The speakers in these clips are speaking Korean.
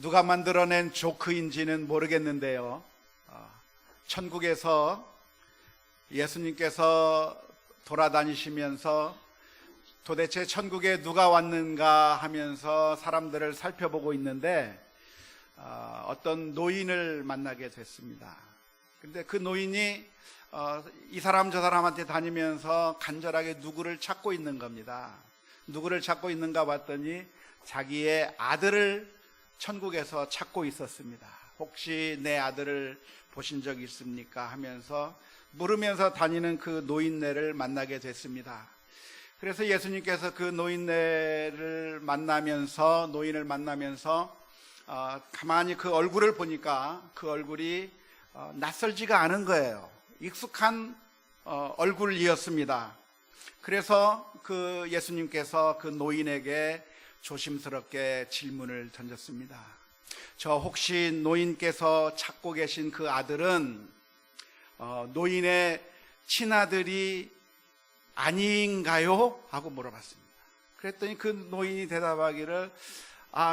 누가 만들어낸 조크인지는 모르겠는데요. 천국에서 예수님께서 돌아다니시면서 도대체 천국에 누가 왔는가 하면서 사람들을 살펴보고 있는데 어떤 노인을 만나게 됐습니다. 근데 그 노인이 이 사람 저 사람한테 다니면서 간절하게 누구를 찾고 있는 겁니다. 누구를 찾고 있는가 봤더니 자기의 아들을 천국에서 찾고 있었습니다. 혹시 내 아들을 보신 적 있습니까? 하면서 물으면서 다니는 그 노인네를 만나게 됐습니다. 그래서 예수님께서 그 노인을 만나면서 가만히 그 얼굴을 보니까 그 얼굴이 낯설지가 않은 거예요. 익숙한 얼굴이었습니다. 그래서 그 예수님께서 그 노인에게 조심스럽게 질문을 던졌습니다. 저 혹시 노인께서 찾고 계신 그 아들은 노인의 친아들이 아닌가요? 하고 물어봤습니다. 그랬더니 그 노인이 대답하기를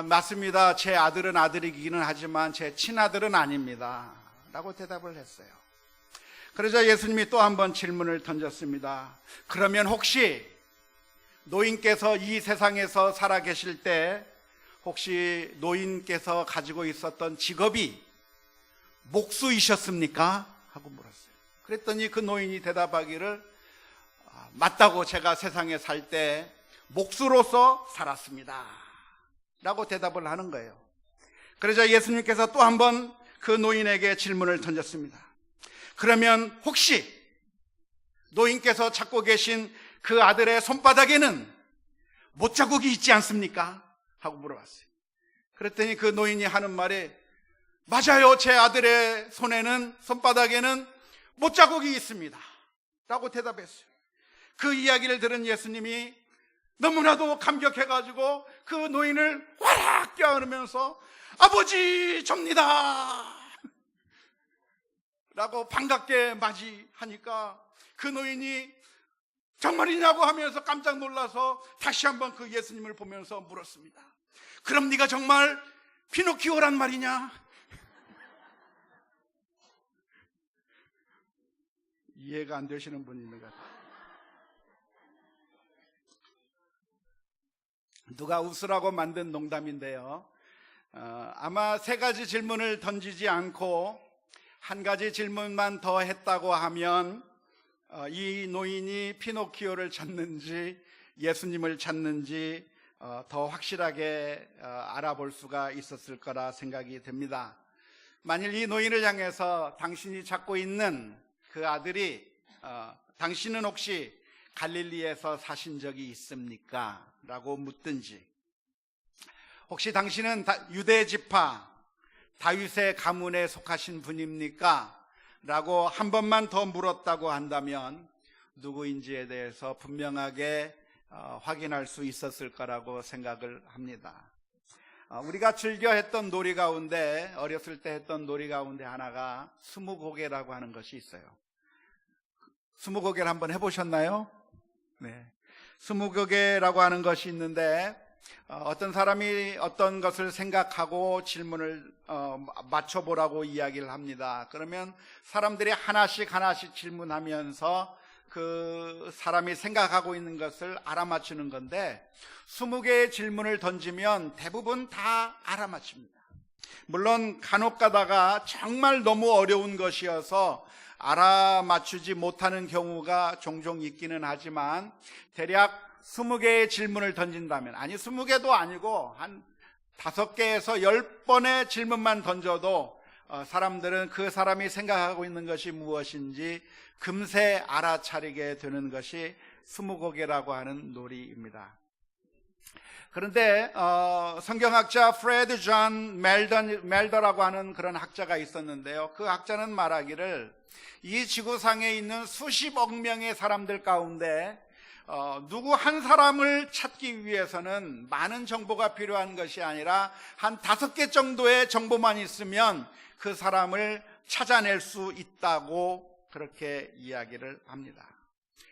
맞습니다. 제 아들은 아들이기는 하지만 제 친아들은 아닙니다 라고 대답을 했어요. 그러자 예수님이 또 한 번 질문을 던졌습니다. 그러면 혹시 노인께서 이 세상에서 살아 계실 때 혹시 노인께서 가지고 있었던 직업이 목수이셨습니까? 하고 물었어요. 그랬더니 그 노인이 대답하기를 맞다고, 제가 세상에 살 때 목수로서 살았습니다 라고 대답을 하는 거예요. 그러자 예수님께서 또 한 번 그 노인에게 질문을 던졌습니다. 그러면 혹시 노인께서 찾고 계신 그 아들의 손바닥에는 못자국이 있지 않습니까? 하고 물어봤어요. 그랬더니 그 노인이 하는 말이 맞아요, 제 아들의 손바닥에는 못자국이 있습니다 라고 대답했어요. 그 이야기를 들은 예수님이 너무나도 감격해가지고 그 노인을 와락 껴안으면서 아버지 접니다 라고 반갑게 맞이하니까 그 노인이 정말이냐고 하면서 깜짝 놀라서 다시 한번 그 예수님을 보면서 물었습니다. 그럼 네가 정말 피노키오란 말이냐? 이해가 안 되시는 분이 있는 것 같아요. 누가 웃으라고 만든 농담인데요. 아마 세 가지 질문을 던지지 않고 한 가지 질문만 더 했다고 하면 이 노인이 피노키오를 찾는지 예수님을 찾는지 더 확실하게 알아볼 수가 있었을 거라 생각이 됩니다. 만일 이 노인을 향해서 당신이 찾고 있는 그 아들이 당신은 혹시 갈릴리에서 사신 적이 있습니까? 라고 묻든지, 혹시 당신은 유대 지파 다윗의 가문에 속하신 분입니까? 라고 한 번만 더 물었다고 한다면 누구인지에 대해서 분명하게 확인할 수 있었을 거라고 생각을 합니다. 우리가 즐겨 했던 놀이 가운데, 어렸을 때 했던 놀이 가운데 하나가 스무고개라고 하는 것이 있어요. 스무고개를 한번 해보셨나요? 네. 스무고개라고 하는 것이 있는데 어떤 사람이 어떤 것을 생각하고 질문을 맞춰보라고 이야기를 합니다. 그러면 사람들이 하나씩 질문하면서 그 사람이 생각하고 있는 것을 알아맞추는 건데 20개의 질문을 던지면 대부분 다 알아맞힙니다. 물론 간혹 가다가 정말 너무 어려운 것이어서 알아맞추지 못하는 경우가 종종 있기는 하지만 대략 20개의 질문을 던진다면, 아니 20개도 아니고 한 5개에서 10번의 질문만 던져도 사람들은 그 사람이 생각하고 있는 것이 무엇인지 금세 알아차리게 되는 것이 스무고개라고 하는 놀이입니다. 그런데 성경학자 프레드 존 멜더라고 하는 그런 학자가 있었는데요. 그 학자는 말하기를 이 지구상에 있는 수십억 명의 사람들 가운데 누구 한 사람을 찾기 위해서는 많은 정보가 필요한 것이 아니라 한 5개 정도의 정보만 있으면 그 사람을 찾아낼 수 있다고 그렇게 이야기를 합니다.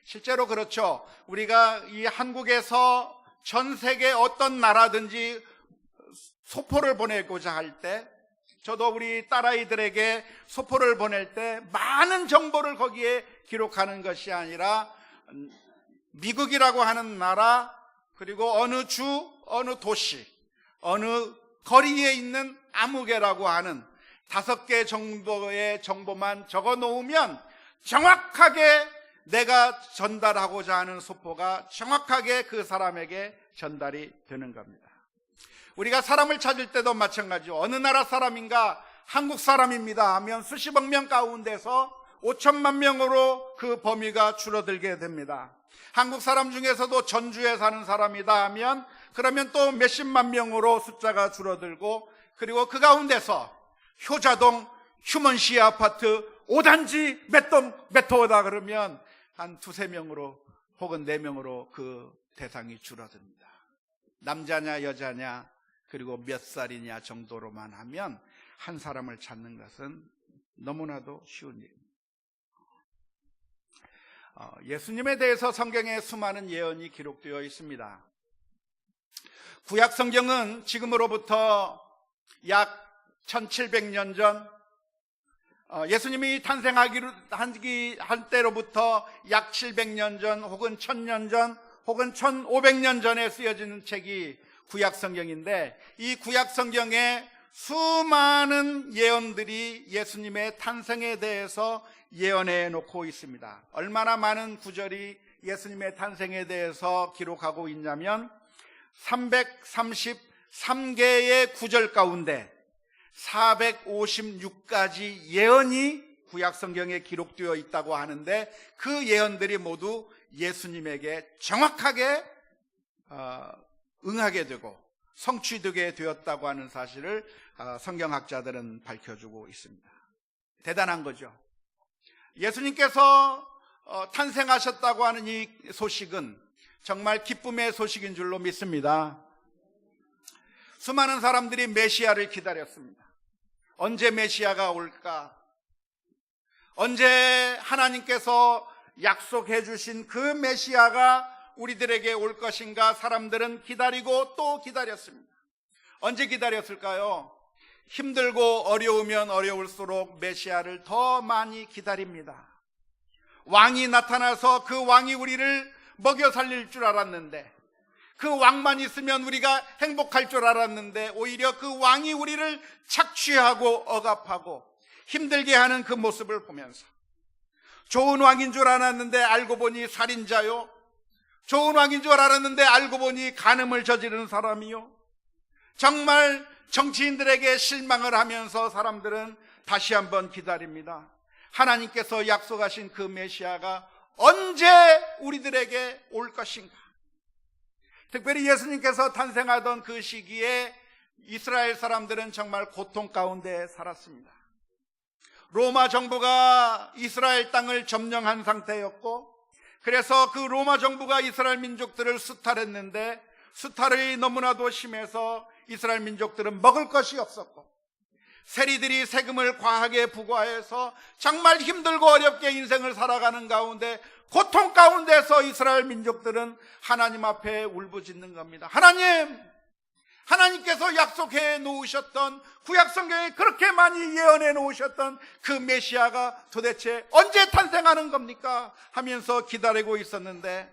실제로 그렇죠. 우리가 이 한국에서 전 세계 어떤 나라든지 소포를 보내고자 할 때, 저도 우리 딸아이들에게 소포를 보낼 때 많은 정보를 거기에 기록하는 것이 아니라 미국이라고 하는 나라, 그리고 어느 주, 어느 도시, 어느 거리에 있는 아무개라고 하는 5개 정도의 정보만 적어 놓으면 정확하게 내가 전달하고자 하는 소포가 정확하게 그 사람에게 전달이 되는 겁니다. 우리가 사람을 찾을 때도 마찬가지죠. 어느 나라 사람인가? 한국 사람입니다 하면 수십억 명 가운데서 5천만 명으로 그 범위가 줄어들게 됩니다. 한국 사람 중에서도 전주에 사는 사람이다 하면 그러면 또 몇십만 명으로 숫자가 줄어들고, 그리고 그 가운데서 효자동 휴먼시 아파트 5단지 몇 동 몇 호다 그러면 한 2-3명으로 혹은 4명으로 그 대상이 줄어듭니다. 남자냐 여자냐 그리고 몇 살이냐 정도로만 하면 한 사람을 찾는 것은 너무나도 쉬운 일입니다. 예수님에 대해서 성경에 수많은 예언이 기록되어 있습니다. 구약 성경은 지금으로부터 약 1700년 전, 예수님이 탄생할 때로부터 약 700년 전 혹은 1000년 전 혹은 1500년 전에 쓰여지는 책이 구약 성경인데, 이 구약 성경에 수많은 예언들이 예수님의 탄생에 대해서 예언해 놓고 있습니다. 얼마나 많은 구절이 예수님의 탄생에 대해서 기록하고 있냐면 333개의 구절 가운데 456가지 예언이 구약 성경에 기록되어 있다고 하는데, 그 예언들이 모두 예수님에게 정확하게 응하게 되고 성취되게 되었다고 하는 사실을 성경학자들은 밝혀주고 있습니다. 대단한 거죠. 예수님께서 탄생하셨다고 하는 이 소식은 정말 기쁨의 소식인 줄로 믿습니다. 수많은 사람들이 메시아를 기다렸습니다. 언제 메시아가 올까? 언제 하나님께서 약속해 주신 그 메시아가 우리들에게 올 것인가? 사람들은 기다리고 또 기다렸습니다. 언제 기다렸을까요? 힘들고 어려우면 어려울수록 메시아를 더 많이 기다립니다. 왕이 나타나서 그 왕이 우리를 먹여 살릴 줄 알았는데, 그 왕만 있으면 우리가 행복할 줄 알았는데, 오히려 그 왕이 우리를 착취하고 억압하고 힘들게 하는 그 모습을 보면서 좋은 왕인 줄 알았는데 알고 보니 살인자요, 좋은 왕인 줄 알았는데 알고 보니 간음을 저지르는 사람이요, 정말 정치인들에게 실망을 하면서 사람들은 다시 한번 기다립니다. 하나님께서 약속하신 그 메시아가 언제 우리들에게 올 것인가? 특별히 예수님께서 탄생하던 그 시기에 이스라엘 사람들은 정말 고통 가운데 살았습니다. 로마 정부가 이스라엘 땅을 점령한 상태였고, 그래서 그 로마 정부가 이스라엘 민족들을 수탈했는데, 수탈이 너무나도 심해서 이스라엘 민족들은 먹을 것이 없었고, 세리들이 세금을 과하게 부과해서 정말 힘들고 어렵게 인생을 살아가는 가운데, 고통 가운데서 이스라엘 민족들은 하나님 앞에 울부짖는 겁니다. 하나님께서 약속해 놓으셨던, 구약 성경에 그렇게 많이 예언해 놓으셨던 그 메시아가 도대체 언제 탄생하는 겁니까? 하면서 기다리고 있었는데,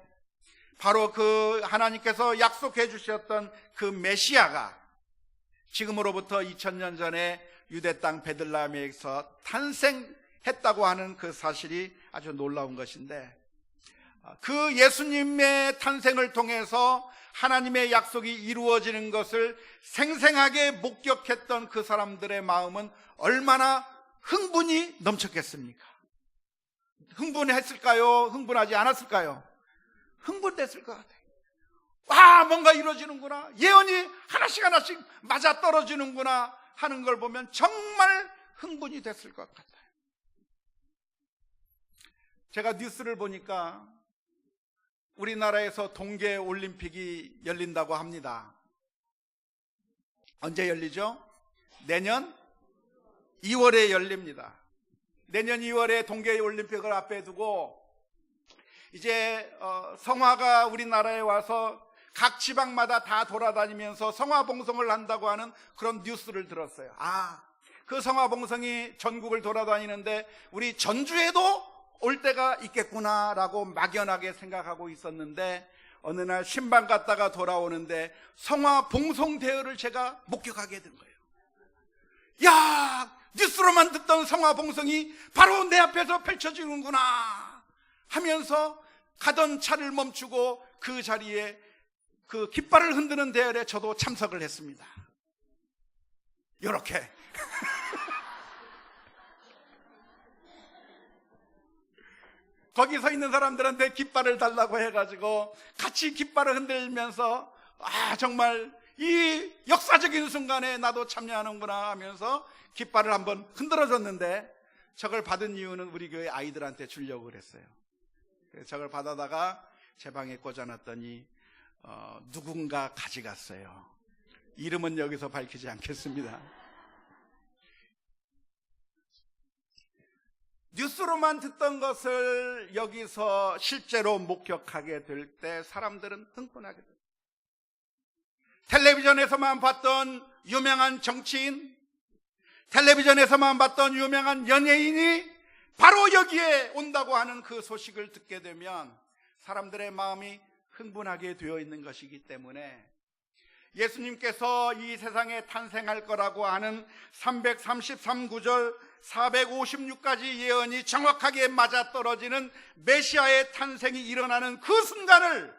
바로 그 하나님께서 약속해 주셨던 그 메시아가 지금으로부터 2000년 전에 유대 땅 베들레헴에서 탄생했다고 하는 그 사실이 아주 놀라운 것인데, 그 예수님의 탄생을 통해서 하나님의 약속이 이루어지는 것을 생생하게 목격했던 그 사람들의 마음은 얼마나 흥분이 넘쳤겠습니까? 흥분했을까요? 흥분하지 않았을까요? 흥분됐을 것 같아요. 와, 뭔가 이루어지는구나, 예언이 하나씩 맞아 떨어지는구나 하는 걸 보면 정말 흥분이 됐을 것 같아요. 제가 뉴스를 보니까 우리나라에서 동계올림픽이 열린다고 합니다. 언제 열리죠? 내년 2월에 열립니다. 내년 2월에 동계올림픽을 앞에 두고 이제 성화가 우리나라에 와서 각 지방마다 다 돌아다니면서 성화봉송을 한다고 하는 그런 뉴스를 들었어요. 그 성화봉송이 전국을 돌아다니는데 우리 전주에도 올 때가 있겠구나라고 막연하게 생각하고 있었는데, 어느 날 신방 갔다가 돌아오는데 성화봉송 대회를 제가 목격하게 된 거예요. 야, 뉴스로만 듣던 성화봉송이 바로 내 앞에서 펼쳐지는구나 하면서 가던 차를 멈추고 그 자리에 그 깃발을 흔드는 대열에 저도 참석을 했습니다. 요렇게 거기 서 있는 사람들한테 깃발을 달라고 해가지고 같이 깃발을 흔들면서 정말 이 역사적인 순간에 나도 참여하는구나 하면서 깃발을 한번 흔들어줬는데, 저걸 받은 이유는 우리 교회 아이들한테 주려고 그랬어요. 그래서 저걸 받아다가 제 방에 꽂아놨더니 누군가 가져갔어요. 이름은 여기서 밝히지 않겠습니다. 뉴스로만 듣던 것을 여기서 실제로 목격하게 될 때 사람들은 흥분하게 됩니다. 텔레비전에서만 봤던 유명한 정치인, 텔레비전에서만 봤던 유명한 연예인이 바로 여기에 온다고 하는 그 소식을 듣게 되면 사람들의 마음이 흥분하게 되어 있는 것이기 때문에, 예수님께서 이 세상에 탄생할 거라고 하는 333구절 456가지 예언이 정확하게 맞아떨어지는 메시아의 탄생이 일어나는 그 순간을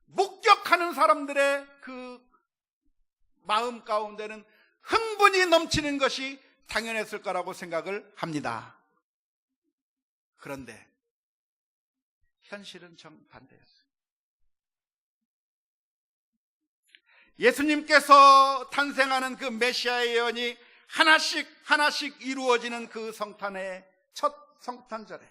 목격하는 사람들의 그 마음 가운데는 흥분이 넘치는 것이 당연했을 거라고 생각을 합니다. 그런데 현실은 정반대였어요. 예수님께서 탄생하는 그 메시아의 예언이 하나씩 하나씩 이루어지는 그 성탄의 첫 성탄절에,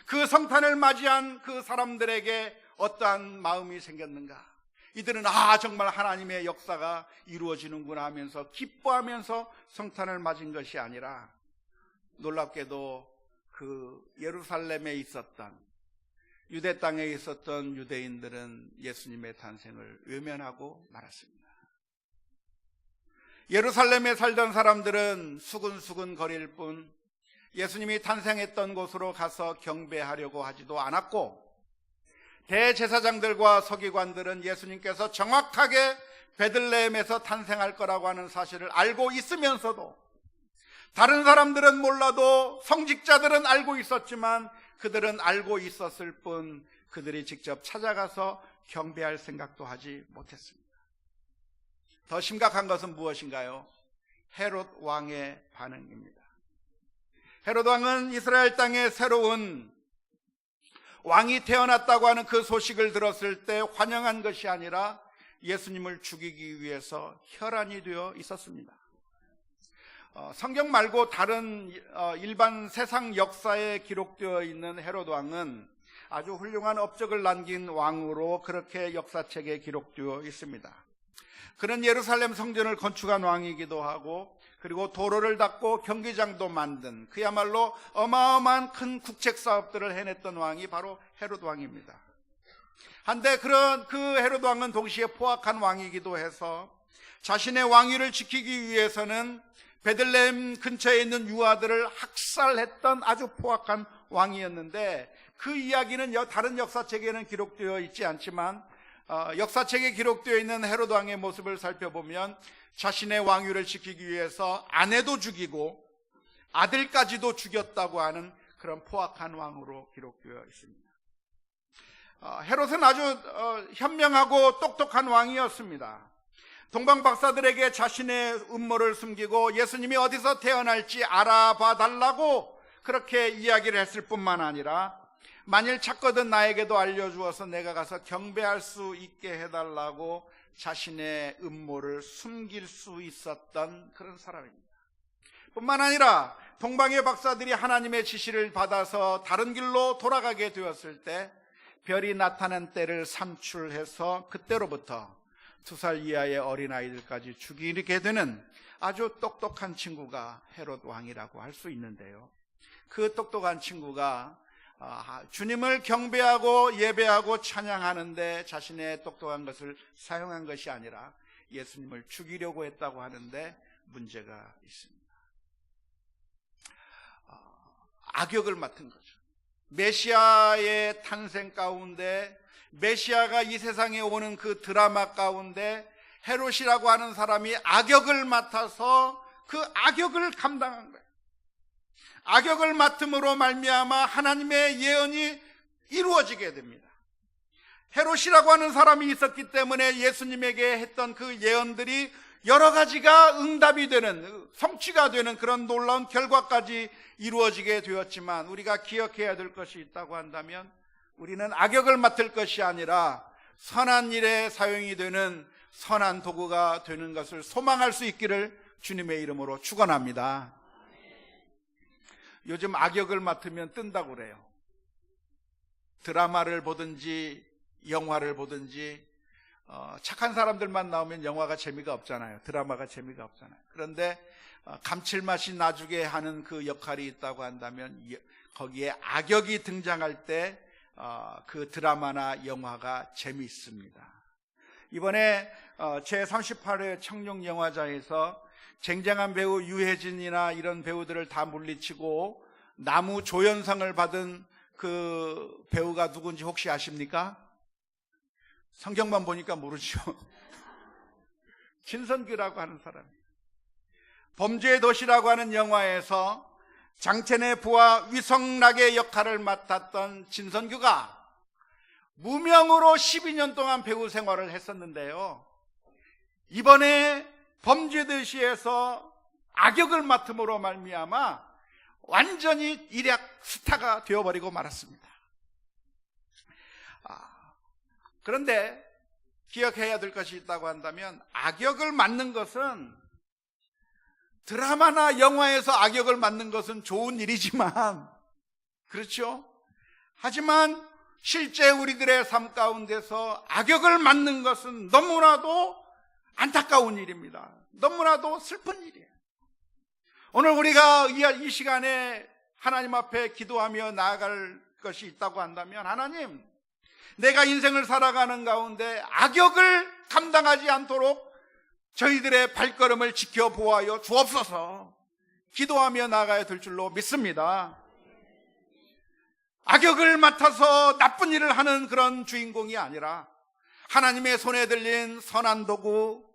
그 성탄을 맞이한 그 사람들에게 어떠한 마음이 생겼는가? 이들은 정말 하나님의 역사가 이루어지는구나 하면서 기뻐하면서 성탄을 맞은 것이 아니라, 놀랍게도 그 예루살렘에 있었던, 유대 땅에 있었던 유대인들은 예수님의 탄생을 외면하고 말았습니다. 예루살렘에 살던 사람들은 수근수근 거릴 뿐 예수님이 탄생했던 곳으로 가서 경배하려고 하지도 않았고, 대제사장들과 서기관들은 예수님께서 정확하게 베들레헴에서 탄생할 거라고 하는 사실을 알고 있으면서도, 다른 사람들은 몰라도 성직자들은 알고 있었지만 그들은 알고 있었을 뿐 그들이 직접 찾아가서 경배할 생각도 하지 못했습니다. 더 심각한 것은 무엇인가요? 헤롯 왕의 반응입니다. 헤롯 왕은 이스라엘 땅에 새로운 왕이 태어났다고 하는 그 소식을 들었을 때 환영한 것이 아니라 예수님을 죽이기 위해서 혈안이 되어 있었습니다. 성경 말고 다른 일반 세상 역사에 기록되어 있는 헤롯 왕은 아주 훌륭한 업적을 남긴 왕으로 그렇게 역사책에 기록되어 있습니다. 그는 예루살렘 성전을 건축한 왕이기도 하고, 그리고 도로를 닦고 경기장도 만든 그야말로 어마어마한 큰 국책 사업들을 해냈던 왕이 바로 헤롯 왕입니다. 한데 그런 그 헤롯 왕은 동시에 포악한 왕이기도 해서 자신의 왕위를 지키기 위해서는 베들레헴 근처에 있는 유아들을 학살했던 아주 포악한 왕이었는데, 그 이야기는 다른 역사책에는 기록되어 있지 않지만 역사책에 기록되어 있는 헤롯 왕의 모습을 살펴보면 자신의 왕위를 지키기 위해서 아내도 죽이고 아들까지도 죽였다고 하는 그런 포악한 왕으로 기록되어 있습니다. 헤롯은 아주 현명하고 똑똑한 왕이었습니다. 동방 박사들에게 자신의 음모를 숨기고 예수님이 어디서 태어날지 알아봐 달라고 그렇게 이야기를 했을 뿐만 아니라, 만일 찾거든 나에게도 알려주어서 내가 가서 경배할 수 있게 해달라고 자신의 음모를 숨길 수 있었던 그런 사람입니다. 뿐만 아니라 동방의 박사들이 하나님의 지시를 받아서 다른 길로 돌아가게 되었을 때 별이 나타난 때를 산출해서 그때로부터 2살 이하의 어린아이들까지 죽이게 되는 아주 똑똑한 친구가 헤롯 왕이라고 할 수 있는데요, 그 똑똑한 친구가 주님을 경배하고 예배하고 찬양하는데 자신의 똑똑한 것을 사용한 것이 아니라 예수님을 죽이려고 했다고 하는데 문제가 있습니다. 악역을 맡은 거죠. 메시아의 탄생 가운데, 메시아가 이 세상에 오는 그 드라마 가운데 헤롯이라고 하는 사람이 악역을 맡아서 그 악역을 감당한 거예요. 악역을 맡음으로 말미암아 하나님의 예언이 이루어지게 됩니다. 헤롯이라고 하는 사람이 있었기 때문에 예수님에게 했던 그 예언들이 여러 가지가 응답이 되는, 성취가 되는 그런 놀라운 결과까지 이루어지게 되었지만, 우리가 기억해야 될 것이 있다고 한다면 우리는 악역을 맡을 것이 아니라 선한 일에 사용이 되는 선한 도구가 되는 것을 소망할 수 있기를 주님의 이름으로 축원합니다. 요즘 악역을 맡으면 뜬다고 그래요. 드라마를 보든지 영화를 보든지 착한 사람들만 나오면 영화가 재미가 없잖아요. 드라마가 재미가 없잖아요. 그런데 감칠맛이 나주게 하는 그 역할이 있다고 한다면 거기에 악역이 등장할 때 그 드라마나 영화가 재미있습니다. 이번에 제38회 청룡영화제에서 쟁쟁한 배우 유해진이나 이런 배우들을 다 물리치고 나무 조연상을 받은 그 배우가 누군지 혹시 아십니까? 성경만 보니까 모르죠. 진선규라고 하는 사람. 범죄의 도시라고 하는 영화에서 장첸의 부하 위성락의 역할을 맡았던 진선규가 무명으로 12년 동안 배우 생활을 했었는데요, 이번에 범죄의 도시에서 악역을 맡음으로 말미암아 완전히 일약 스타가 되어버리고 말았습니다. 그런데 기억해야 될 것이 있다고 한다면, 악역을 맡는 것은, 드라마나 영화에서 악역을 맡는 것은 좋은 일이지만, 그렇죠? 하지만 실제 우리들의 삶 가운데서 악역을 맡는 것은 너무나도 안타까운 일입니다. 너무나도 슬픈 일이에요. 오늘 우리가 이 시간에 하나님 앞에 기도하며 나아갈 것이 있다고 한다면, 하나님, 내가 인생을 살아가는 가운데 악역을 감당하지 않도록 저희들의 발걸음을 지켜보아요 주옵소서 기도하며 나아가야 될 줄로 믿습니다. 악역을 맡아서 나쁜 일을 하는 그런 주인공이 아니라 하나님의 손에 들린 선한 도구,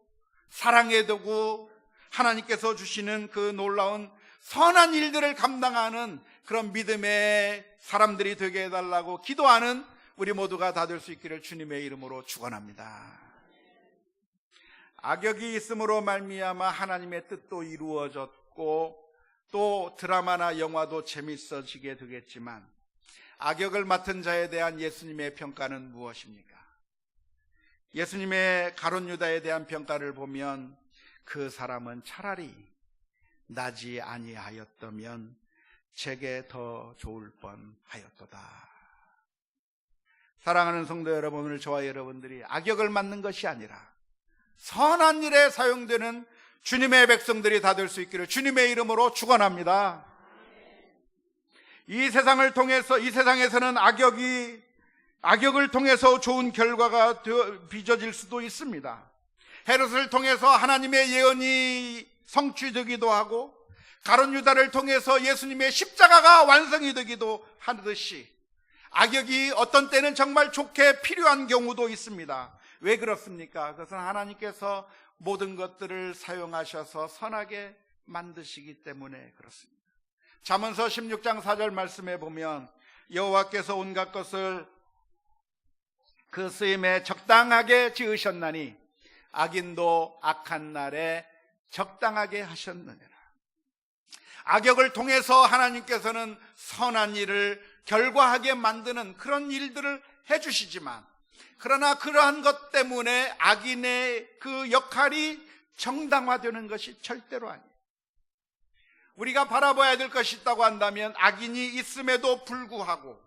사랑의 도구, 하나님께서 주시는 그 놀라운 선한 일들을 감당하는 그런 믿음의 사람들이 되게 해달라고 기도하는 우리 모두가 다 될 수 있기를 주님의 이름으로 축원합니다. 악역이 있음으로 말미암아 하나님의 뜻도 이루어졌고 또 드라마나 영화도 재밌어지게 되겠지만, 악역을 맡은 자에 대한 예수님의 평가는 무엇입니까? 예수님의 가룟 유다에 대한 평가를 보면 그 사람은 차라리 나지 아니하였다면 제게 더 좋을 뻔하였도다. 사랑하는 성도 여러분, 오늘 저와 여러분들이 악역을 맡는 것이 아니라 선한 일에 사용되는 주님의 백성들이 다 될 수 있기를 주님의 이름으로 축원합니다. 이 세상에서는 악역을 통해서 좋은 결과가 빚어질 수도 있습니다. 헤롯을 통해서 하나님의 예언이 성취되기도 하고, 가룟 유다를 통해서 예수님의 십자가가 완성이 되기도 하듯이 악역이 어떤 때는 정말 좋게 필요한 경우도 있습니다. 왜 그렇습니까? 그것은 하나님께서 모든 것들을 사용하셔서 선하게 만드시기 때문에 그렇습니다. 잠언서 16장 4절 말씀에 보면 여호와께서 온갖 것을 그 쓰임에 적당하게 지으셨나니 악인도 악한 날에 적당하게 하셨느니라. 악역을 통해서 하나님께서는 선한 일을 결과하게 만드는 그런 일들을 해주시지만, 그러나 그러한 것 때문에 악인의 그 역할이 정당화되는 것이 절대로 아니에요. 우리가 바라봐야 될 것이 있다고 한다면, 악인이 있음에도 불구하고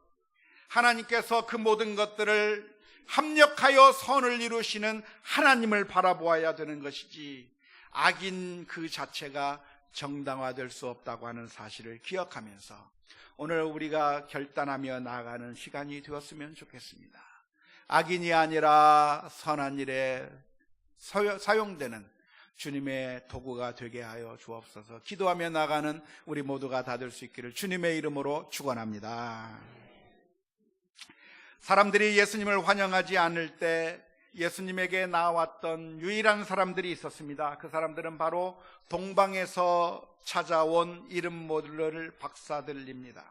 하나님께서 그 모든 것들을 합력하여 선을 이루시는 하나님을 바라보아야 되는 것이지, 악인 그 자체가 정당화될 수 없다고 하는 사실을 기억하면서 오늘 우리가 결단하며 나아가는 시간이 되었으면 좋겠습니다. 악인이 아니라 선한 일에 사용되는 주님의 도구가 되게 하여 주옵소서. 기도하며 나가는 우리 모두가 다 될 수 있기를 주님의 이름으로 축원합니다. 사람들이 예수님을 환영하지 않을 때 예수님에게 나왔던 유일한 사람들이 있었습니다. 그 사람들은 바로 동방에서 찾아온 이름 모를 박사들입니다.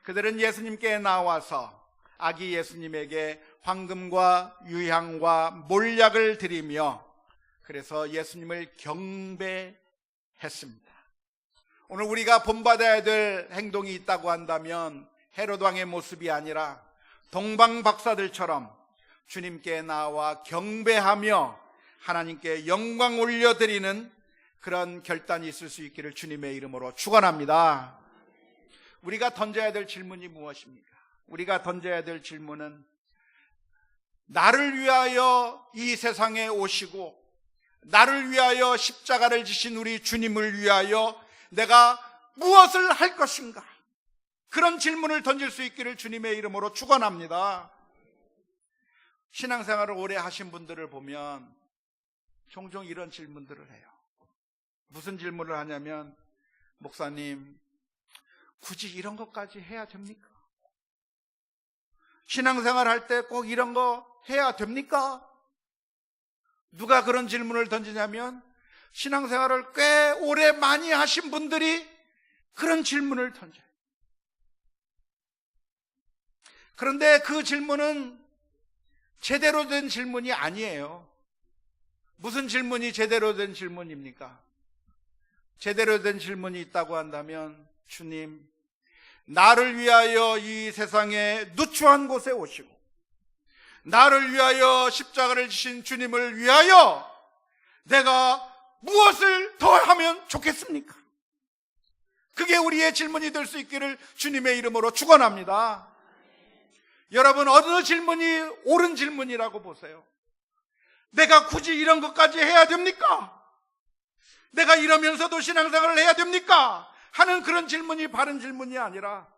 그들은 예수님께 나와서 아기 예수님에게 황금과 유향과 몰약을 드리며 그래서 예수님을 경배했습니다. 오늘 우리가 본받아야 될 행동이 있다고 한다면 헤롯 왕의 모습이 아니라 동방 박사들처럼 주님께 나와 경배하며 하나님께 영광 올려드리는 그런 결단이 있을 수 있기를 주님의 이름으로 축원합니다. 우리가 던져야 될 질문이 무엇입니까? 우리가 던져야 될 질문은 나를 위하여 이 세상에 오시고 나를 위하여 십자가를 지신 우리 주님을 위하여 내가 무엇을 할 것인가? 그런 질문을 던질 수 있기를 주님의 이름으로 축원합니다. 신앙생활을 오래 하신 분들을 보면 종종 이런 질문들을 해요. 무슨 질문을 하냐면, 목사님, 굳이 이런 것까지 해야 됩니까? 신앙생활 할 때 꼭 이런 거 해야 됩니까? 누가 그런 질문을 던지냐면 신앙생활을 꽤 오래 많이 하신 분들이 그런 질문을 던져요. 그런데 그 질문은 제대로 된 질문이 아니에요. 무슨 질문이 제대로 된 질문입니까? 제대로 된 질문이 있다고 한다면, 주님, 나를 위하여 이 세상에 누추한 곳에 오시고 나를 위하여 십자가를 지신 주님을 위하여 내가 무엇을 더 하면 좋겠습니까? 그게 우리의 질문이 될 수 있기를 주님의 이름으로 축원합니다. 여러분, 어느 질문이 옳은 질문이라고 보세요? 내가 굳이 이런 것까지 해야 됩니까? 내가 이러면서도 신앙생활을 해야 됩니까? 하는 그런 질문이 바른 질문이 아니라,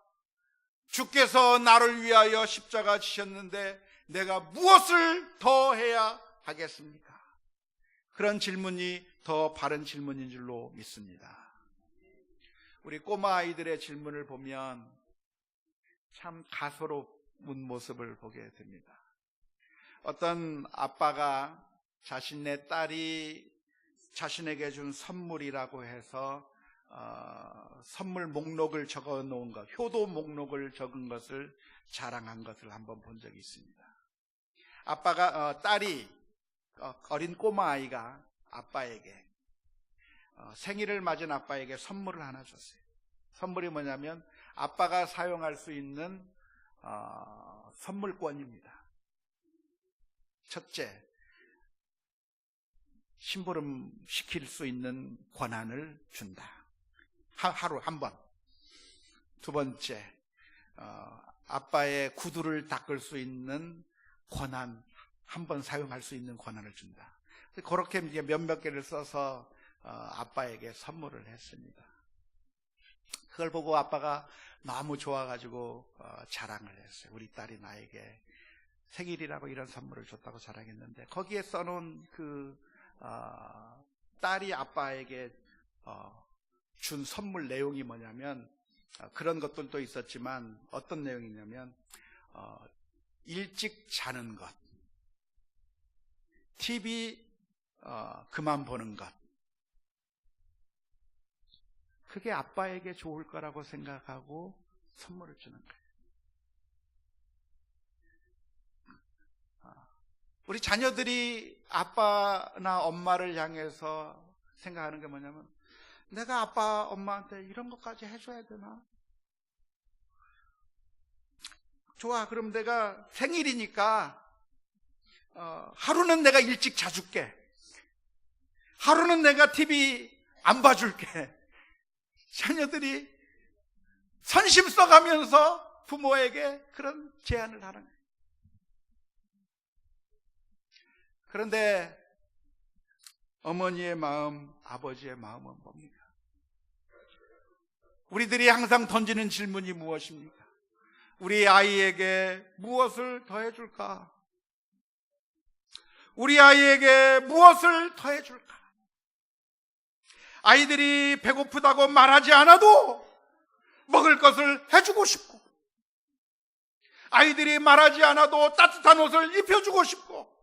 주께서 나를 위하여 십자가 지셨는데 내가 무엇을 더 해야 하겠습니까? 그런 질문이 더 바른 질문인 줄로 믿습니다. 우리 꼬마 아이들의 질문을 보면 참 가소로운 모습을 보게 됩니다. 어떤 아빠가 자신의 딸이 자신에게 준 선물이라고 해서 선물 목록을 적어 놓은 것, 효도 목록을 적은 것을 자랑한 것을 한번 본 적이 있습니다. 아빠가 딸이 어린 꼬마 아이가 아빠에게 생일을 맞은 아빠에게 선물을 하나 줬어요. 선물이 뭐냐면 아빠가 사용할 수 있는 선물권입니다. 첫째, 심부름 시킬 수 있는 권한을 준다. 하루 한 번. 두 번째, 아빠의 구두를 닦을 수 있는 권한, 한 번 사용할 수 있는 권한을 준다. 그렇게 이제 몇몇 개를 써서 아빠에게 선물을 했습니다. 그걸 보고 아빠가 너무 좋아가지고 자랑을 했어요. 우리 딸이 나에게 생일이라고 이런 선물을 줬다고 자랑했는데, 거기에 써놓은 그 딸이 아빠에게 준 선물 내용이 뭐냐면, 그런 것들도 있었지만 어떤 내용이냐면 일찍 자는 것, TV 그만 보는 것, 그게 아빠에게 좋을 거라고 생각하고 선물을 주는 거예요. 우리 자녀들이 아빠나 엄마를 향해서 생각하는 게 뭐냐면, 내가 아빠 엄마한테 이런 것까지 해줘야 되나? 좋아, 그럼 내가 생일이니까 하루는 내가 일찍 자줄게. 하루는 내가 TV 안 봐줄게. 자녀들이 선심 써가면서 부모에게 그런 제안을 하는 거예요. 그런데 어머니의 마음, 아버지의 마음은 뭡니까? 우리들이 항상 던지는 질문이 무엇입니까? 우리 아이에게 무엇을 더해줄까? 우리 아이에게 무엇을 더해줄까? 아이들이 배고프다고 말하지 않아도 먹을 것을 해주고 싶고, 아이들이 말하지 않아도 따뜻한 옷을 입혀주고 싶고,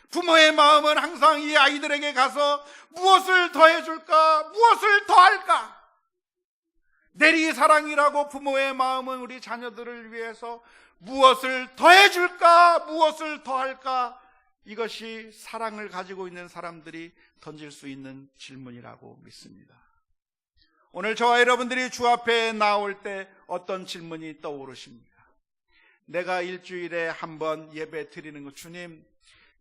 부모의 마음은 항상 이 아이들에게 가서 무엇을 더해줄까? 무엇을 더할까? 내리사랑이라고 부모의 마음은 우리 자녀들을 위해서 무엇을 더해줄까? 무엇을 더할까? 이것이 사랑을 가지고 있는 사람들이 던질 수 있는 질문이라고 믿습니다. 오늘 저와 여러분들이 주 앞에 나올 때 어떤 질문이 떠오르십니까? 내가 일주일에 한 번 예배 드리는 것, 주님,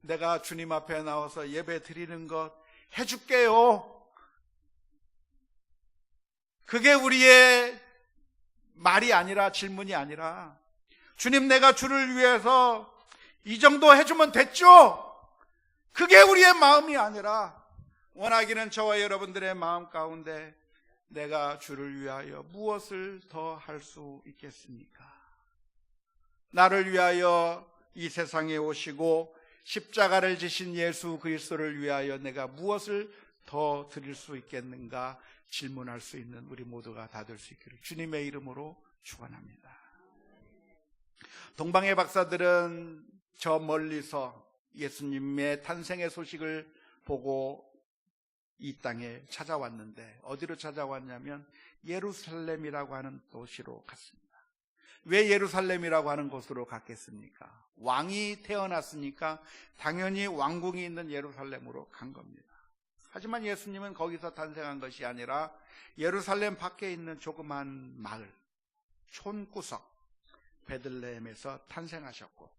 내가 주님 앞에 나와서 예배 드리는 것 해줄게요. 그게 우리의 말이 아니라, 질문이 아니라, 주님, 내가 주를 위해서 이 정도 해주면 됐죠? 그게 우리의 마음이 아니라, 원하기는 저와 여러분들의 마음 가운데 내가 주를 위하여 무엇을 더 할 수 있겠습니까? 나를 위하여 이 세상에 오시고 십자가를 지신 예수 그리스도를 위하여 내가 무엇을 더 드릴 수 있겠는가 질문할 수 있는 우리 모두가 다 될 수 있기를 주님의 이름으로 축원합니다. 동방의 박사들은 저 멀리서 예수님의 탄생의 소식을 보고 이 땅에 찾아왔는데, 어디로 찾아왔냐면 예루살렘이라고 하는 도시로 갔습니다. 왜 예루살렘이라고 하는 곳으로 갔겠습니까? 왕이 태어났으니까 당연히 왕궁이 있는 예루살렘으로 간 겁니다. 하지만 예수님은 거기서 탄생한 것이 아니라 예루살렘 밖에 있는 조그만 마을, 촌구석 베들레헴에서 탄생하셨고,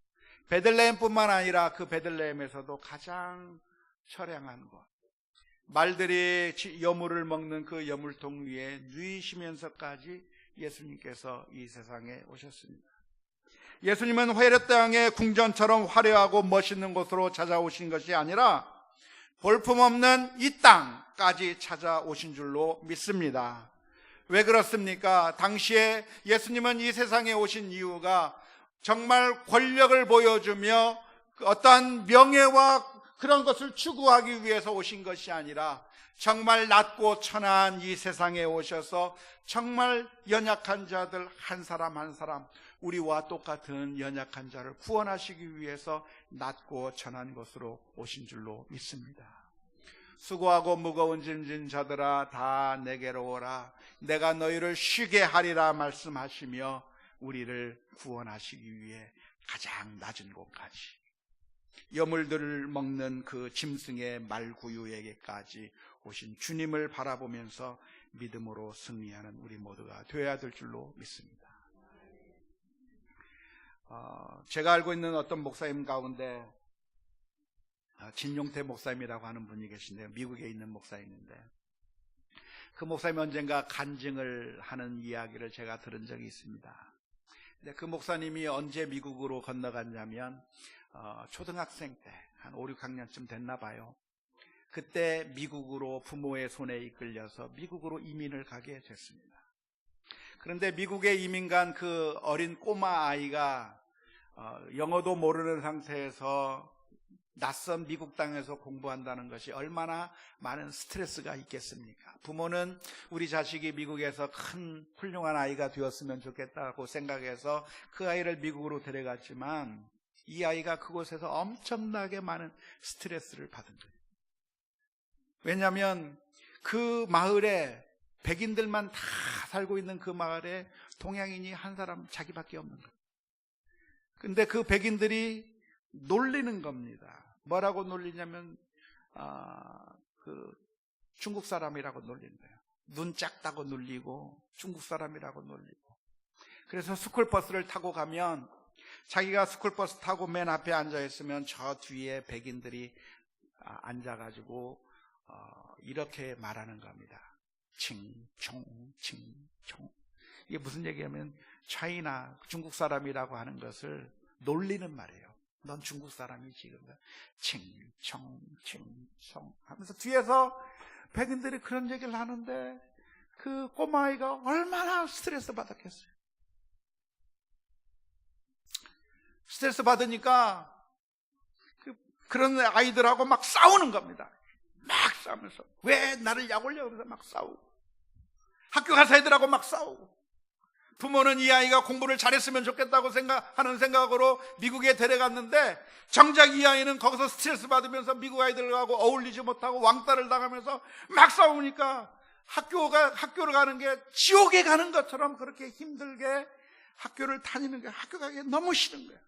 베들레헴뿐만 아니라 그 베들레헴에서도 가장 처량한 곳, 말들이 여물을 먹는 그 여물통 위에 누이시면서까지 예수님께서 이 세상에 오셨습니다. 예수님은 헤롯 땅의 궁전처럼 화려하고 멋있는 곳으로 찾아오신 것이 아니라 볼품없는 이 땅까지 찾아오신 줄로 믿습니다. 왜 그렇습니까? 당시에 예수님은 이 세상에 오신 이유가 정말 권력을 보여주며 어떠한 명예와 그런 것을 추구하기 위해서 오신 것이 아니라 정말 낮고 천한 이 세상에 오셔서 정말 연약한 자들 한 사람 한 사람, 우리와 똑같은 연약한 자를 구원하시기 위해서 낮고 천한 것으로 오신 줄로 믿습니다. 수고하고 무거운 짐진 자들아 다 내게로 오라, 내가 너희를 쉬게 하리라 말씀하시며 우리를 구원하시기 위해 가장 낮은 곳까지, 여물들을 먹는 그 짐승의 말구유에게까지 오신 주님을 바라보면서 믿음으로 승리하는 우리 모두가 되어야 될 줄로 믿습니다. 제가 알고 있는 어떤 목사님 가운데 진용태 목사님이라고 하는 분이 계신데요, 미국에 있는 목사님인데, 그 목사님이 언젠가 간증을 하는 이야기를 제가 들은 적이 있습니다. 근데 그 목사님이 언제 미국으로 건너갔냐면 초등학생 때 한 5, 6학년쯤 됐나 봐요. 그때 미국으로 부모의 손에 이끌려서 미국으로 이민을 가게 됐습니다. 그런데 미국에 이민 간 그 어린 꼬마 아이가 영어도 모르는 상태에서 낯선 미국 땅에서 공부한다는 것이 얼마나 많은 스트레스가 있겠습니까? 부모는 우리 자식이 미국에서 큰 훌륭한 아이가 되었으면 좋겠다고 생각해서 그 아이를 미국으로 데려갔지만 이 아이가 그곳에서 엄청나게 많은 스트레스를 받은 거예요. 왜냐하면 그 마을에 백인들만 다 살고 있는 그 마을에 동양인이 한 사람 자기밖에 없는 거예요. 근데 그 백인들이 놀리는 겁니다. 뭐라고 놀리냐면 그 중국 사람이라고 놀리는 거예요. 눈 작다고 놀리고 중국 사람이라고 놀리고. 그래서 스쿨버스를 타고 가면 자기가 스쿨버스 타고 맨 앞에 앉아있으면 저 뒤에 백인들이 앉아가지고 이렇게 말하는 겁니다. 칭총 칭총. 이게 무슨 얘기냐면 차이나 중국 사람이라고 하는 것을 놀리는 말이에요. 넌 중국 사람이지. 칭청 칭청 하면서 뒤에서 백인들이 그런 얘기를 하는데 그 꼬마아이가 얼마나 스트레스 받았겠어요. 스트레스 받으니까 그런 아이들하고 막 싸우는 겁니다. 막 싸우면서 왜 나를 약 올려 그러면서 막 싸우고, 학교 가서 애들하고 막 싸우고, 부모는 이 아이가 공부를 잘했으면 좋겠다고 하는 생각으로 미국에 데려갔는데 정작 이 아이는 거기서 스트레스 받으면서 미국 아이들하고 어울리지 못하고 왕따를 당하면서 막 싸우니까 학교를 가는 게 지옥에 가는 것처럼 그렇게 힘들게 학교를 다니는 게, 학교 가기 너무 싫은 거예요.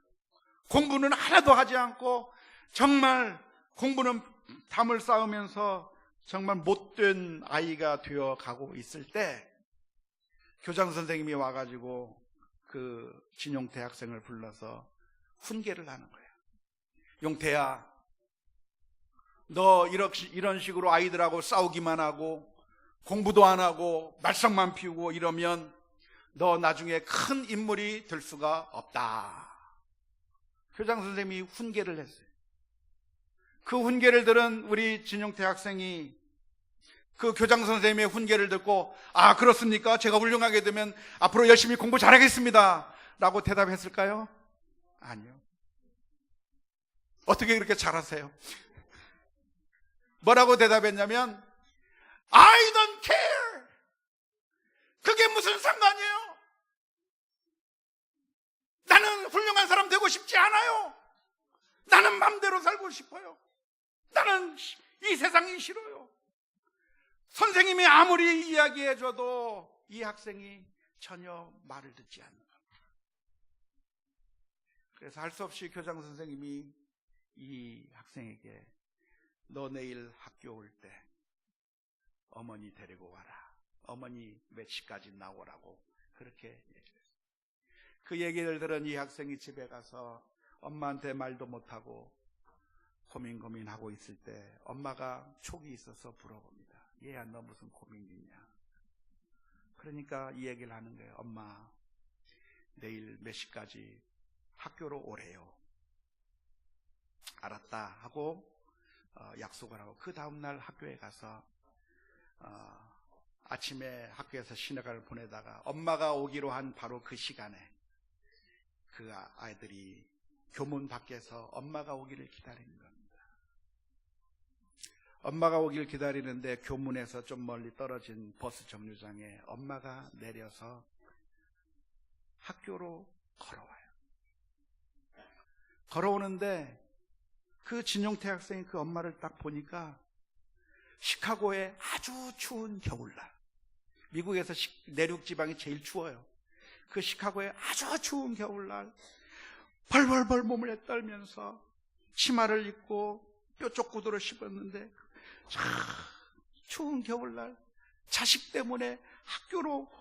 공부는 하나도 하지 않고 정말 공부는 담을 쌓으면서 정말 못된 아이가 되어 가고 있을 때 교장 선생님이 와가지고 그 진용태 학생을 불러서 훈계를 하는 거예요. 용태야, 너 이런 식으로 아이들하고 싸우기만 하고 공부도 안 하고 말썽만 피우고 이러면 너 나중에 큰 인물이 될 수가 없다. 교장 선생님이 훈계를 했어요. 그 훈계를 들은 우리 진용태 학생이 그 교장 선생님의 훈계를 듣고, 아, 그렇습니까? 제가 훌륭하게 되면 앞으로 열심히 공부 잘하겠습니다 라고 대답했을까요? 아니요. 어떻게 그렇게 잘하세요? 뭐라고 대답했냐면, I don't care. 그게 무슨 상관이에요? 나는 훌륭한 사람 되고 싶지 않아요. 나는 마음대로 살고 싶어요. 나는 이 세상이 싫어요. 선생님이 아무리 이야기해줘도 이 학생이 전혀 말을 듣지 않는 겁니다. 그래서 할 수 없이 교장 선생님이 이 학생에게 너 내일 학교 올 때 어머니 데리고 와라. 어머니 몇 시까지 나오라고 그렇게 얘기했어요. 그 얘기를 들은 이 학생이 집에 가서 엄마한테 말도 못하고 고민하고 있을 때 엄마가 촉이 있어서 물어봅니다. 얘야, 너 무슨 고민이 있냐? 그러니까 이 얘기를 하는 거예요. 엄마, 내일 몇 시까지 학교로 오래요. 알았다 하고 약속을 하고, 그 다음날 학교에 가서 아침에 학교에서 신학을 보내다가 엄마가 오기로 한 바로 그 시간에 그 아이들이 교문 밖에서 엄마가 오기를 기다리는 겁니다. 엄마가 오길 기다리는데 교문에서 좀 멀리 떨어진 버스 정류장에 엄마가 내려서 학교로 걸어와요. 걸어오는데 그 진용태 학생이 그 엄마를 딱 보니까 시카고의 아주 추운 겨울날, 미국에서 내륙 지방이 제일 추워요. 그 시카고의 아주 추운 겨울날 벌벌벌 몸을 떨면서 치마를 입고 뾰족 구두를 신었는데 추운 겨울날 자식 때문에 학교로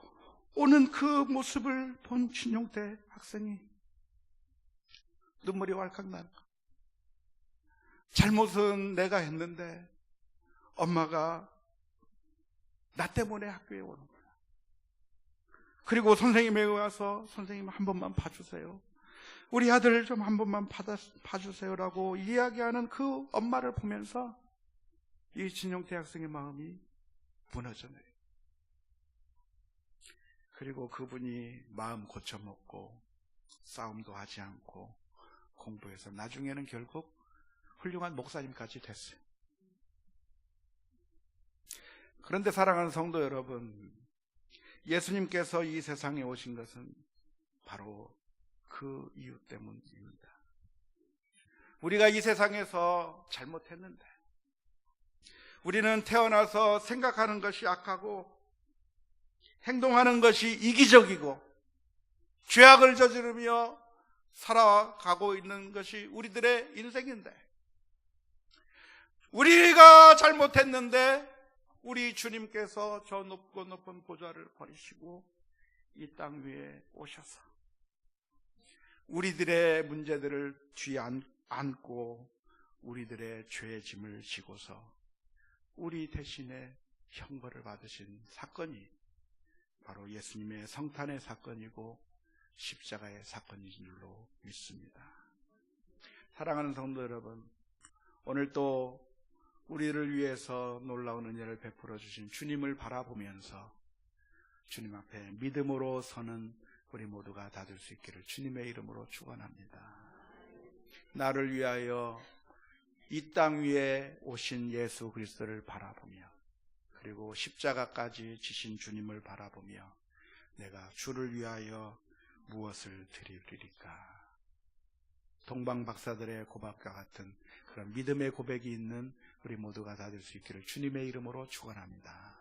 오는 그 모습을 본 진용태 학생이 눈물이 왈칵 나는 거예요. 잘못은 내가 했는데 엄마가 나 때문에 학교에 오는 거야. 그리고 선생님에게 와서 선생님 한 번만 봐주세요. 우리 아들 좀 한 번만 봐주세요라고 이야기하는 그 엄마를 보면서 이 진용태 학생의 마음이 무너져내요. 그리고 그분이 마음 고쳐먹고 싸움도 하지 않고 공부해서 나중에는 결국 훌륭한 목사님까지 됐어요. 그런데 사랑하는 성도 여러분, 예수님께서 이 세상에 오신 것은 바로 그 이유 때문입니다. 우리가 이 세상에서 잘못했는데, 우리는 태어나서 생각하는 것이 악하고 행동하는 것이 이기적이고 죄악을 저지르며 살아가고 있는 것이 우리들의 인생인데, 우리가 잘못했는데 우리 주님께서 저 높고 높은 보좌를 버리시고 이 땅 위에 오셔서 우리들의 문제들을 뒤에 안고 우리들의 죄의 짐을 지고서 우리 대신에 형벌을 받으신 사건이 바로 예수님의 성탄의 사건이고 십자가의 사건인 줄로 믿습니다. 사랑하는 성도 여러분, 오늘 또 우리를 위해서 놀라운 은혜를 베풀어 주신 주님을 바라보면서 주님 앞에 믿음으로 서는 우리 모두가 다 될 수 있기를 주님의 이름으로 축원합니다. 나를 위하여 이 땅 위에 오신 예수 그리스도를 바라보며, 그리고 십자가까지 지신 주님을 바라보며 내가 주를 위하여 무엇을 드리리까? 동방 박사들의 고백과 같은 그런 믿음의 고백이 있는 우리 모두가 다 될 수 있기를 주님의 이름으로 축원합니다.